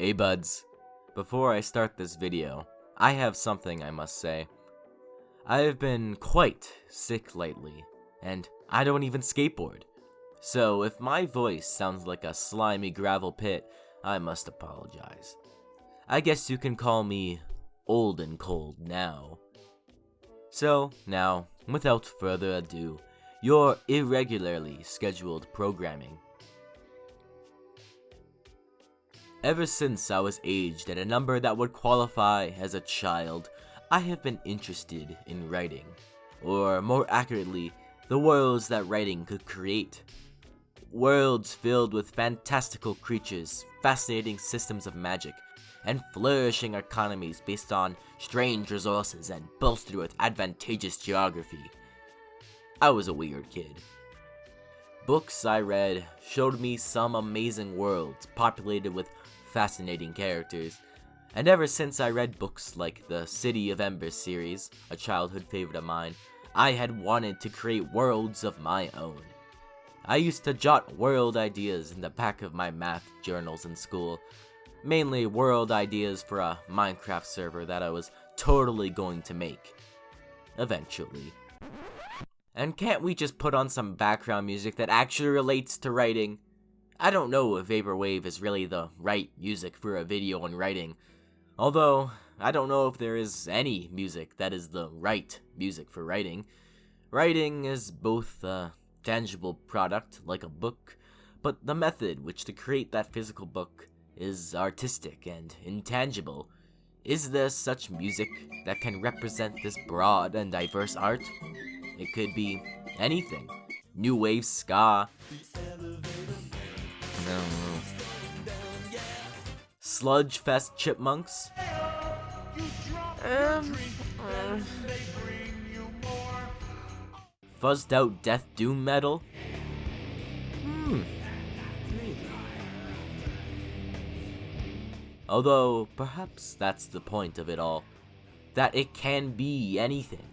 Hey buds, before I start this video, I have something I must say. I have been quite sick lately, and I don't even skateboard. So if my voice sounds like a slimy gravel pit, I must apologize. I guess you can call me old and cold now. So now, without further ado, your irregularly scheduled programming. Ever since I was aged at a number that would qualify as a child, I have been interested in writing, or more accurately, the worlds that writing could create. Worlds filled with fantastical creatures, fascinating systems of magic, and flourishing economies based on strange resources and bolstered with advantageous geography. I was a weird kid. Books I read showed me some amazing worlds populated with fascinating characters, and ever since I read books like the City of Embers series, a childhood favorite of mine, I had wanted to create worlds of my own. I used to jot world ideas in the back of my math journals in school, mainly world ideas for a Minecraft server that I was totally going to make, eventually. And can't we just put on some background music that actually relates to writing? I don't know if Vaporwave is really the right music for a video on writing, although I don't know if there is any music that is the right music for writing. Writing is both a tangible product, like a book, but the method which to create that physical book is artistic and intangible. Is there such music that can represent this broad and diverse art? It could be anything. New wave ska. I don't know. Sludge Fest Chipmunks? Fuzzed out Death Doom Metal? Although, perhaps that's the point of it all. That it can be anything.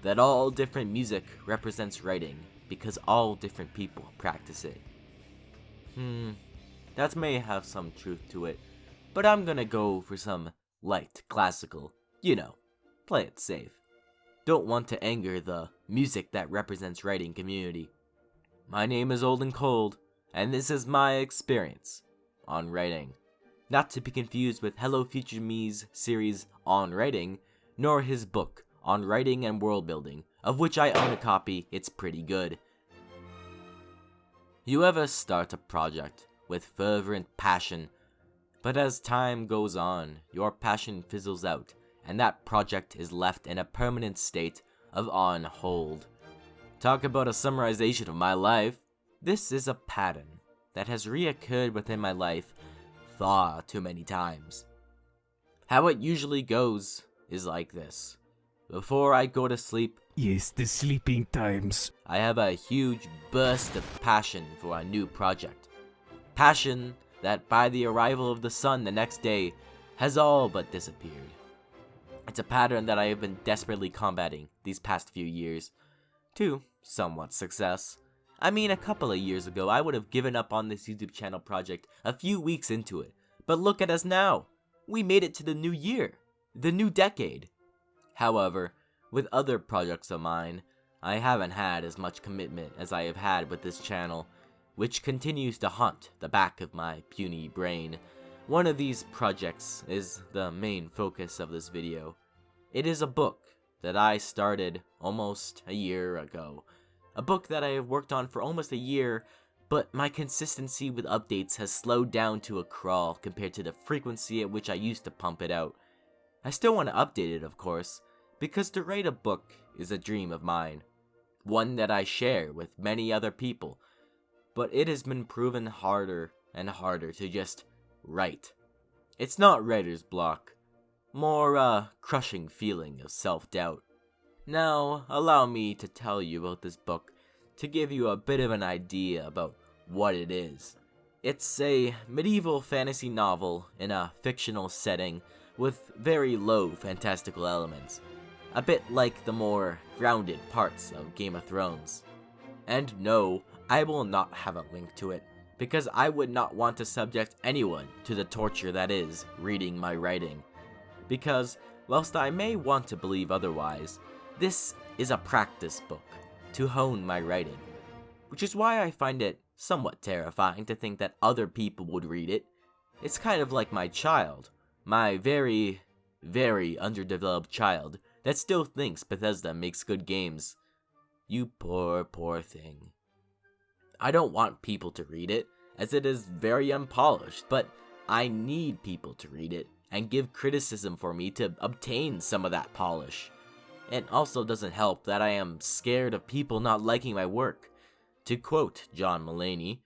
That all different music represents writing, because all different people practice it. That may have some truth to it, but I'm gonna go for some light classical. You know, play it safe. Don't want to anger the music that represents writing community. My name is Old and Cold, and this is my experience on writing. Not to be confused with Hello Future Me's series On Writing, nor his book on writing and world building, of which I own a copy. It's pretty good. You ever start a project with fervent passion, but as time goes on, your passion fizzles out, and that project is left in a permanent state of on hold. Talk about a summarization of my life. This is a pattern that has reoccurred within my life far too many times. How it usually goes is like this. Before I go to sleep, yes, the sleeping times, I have a huge burst of passion for a new project. Passion that by the arrival of the sun the next day has all but disappeared. It's a pattern that I have been desperately combating these past few years, to somewhat success. I mean, a couple of years ago I would have given up on this YouTube channel project a few weeks into it, but look at us now. We made it to the new year, the new decade. However, with other projects of mine, I haven't had as much commitment as I have had with this channel, which continues to haunt the back of my puny brain. One of these projects is the main focus of this video. It is a book that I started almost a year ago. A book that I have worked on for almost a year, but my consistency with updates has slowed down to a crawl compared to the frequency at which I used to pump it out. I still want to update it, of course, because to write a book is a dream of mine, one that I share with many other people, but it has been proven harder and harder to just write. It's not writer's block, more a crushing feeling of self-doubt. Now, allow me to tell you about this book to give you a bit of an idea about what it is. It's a medieval fantasy novel in a fictional setting with very low fantastical elements, a bit like the more grounded parts of Game of Thrones. And no, I will not have a link to it, because I would not want to subject anyone to the torture that is reading my writing. Because, whilst I may want to believe otherwise, this is a practice book to hone my writing, which is why I find it somewhat terrifying to think that other people would read it. It's kind of like my child, my very, very underdeveloped child that still thinks Bethesda makes good games. You poor, poor thing. I don't want people to read it, as it is very unpolished, but I need people to read it and give criticism for me to obtain some of that polish. It also doesn't help that I am scared of people not liking my work. To quote John Mulaney,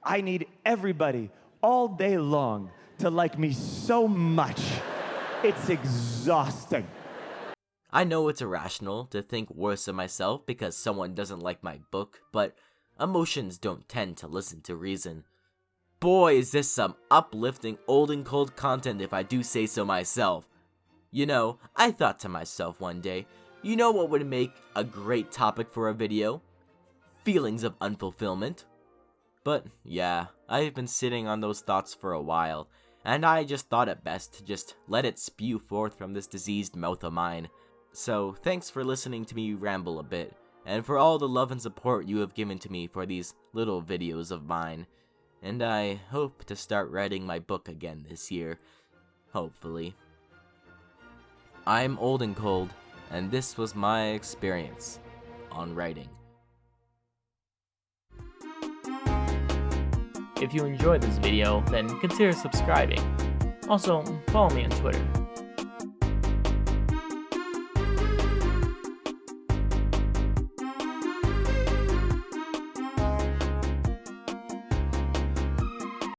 I need everybody all day long to like me so much. It's exhausting. I know it's irrational to think worse of myself because someone doesn't like my book, but emotions don't tend to listen to reason. Boy, is this some uplifting old and cold content if I do say so myself. You know, I thought to myself one day, you know what would make a great topic for a video? Feelings of unfulfillment. But yeah, I've been sitting on those thoughts for a while, and I just thought it best to just let it spew forth from this diseased mouth of mine. So thanks for listening to me ramble a bit, and for all the love and support you have given to me for these little videos of mine. And I hope to start writing my book again this year. Hopefully. I'm old and cold, and this was my experience on writing. If you enjoyed this video, then consider subscribing. Also, follow me on Twitter.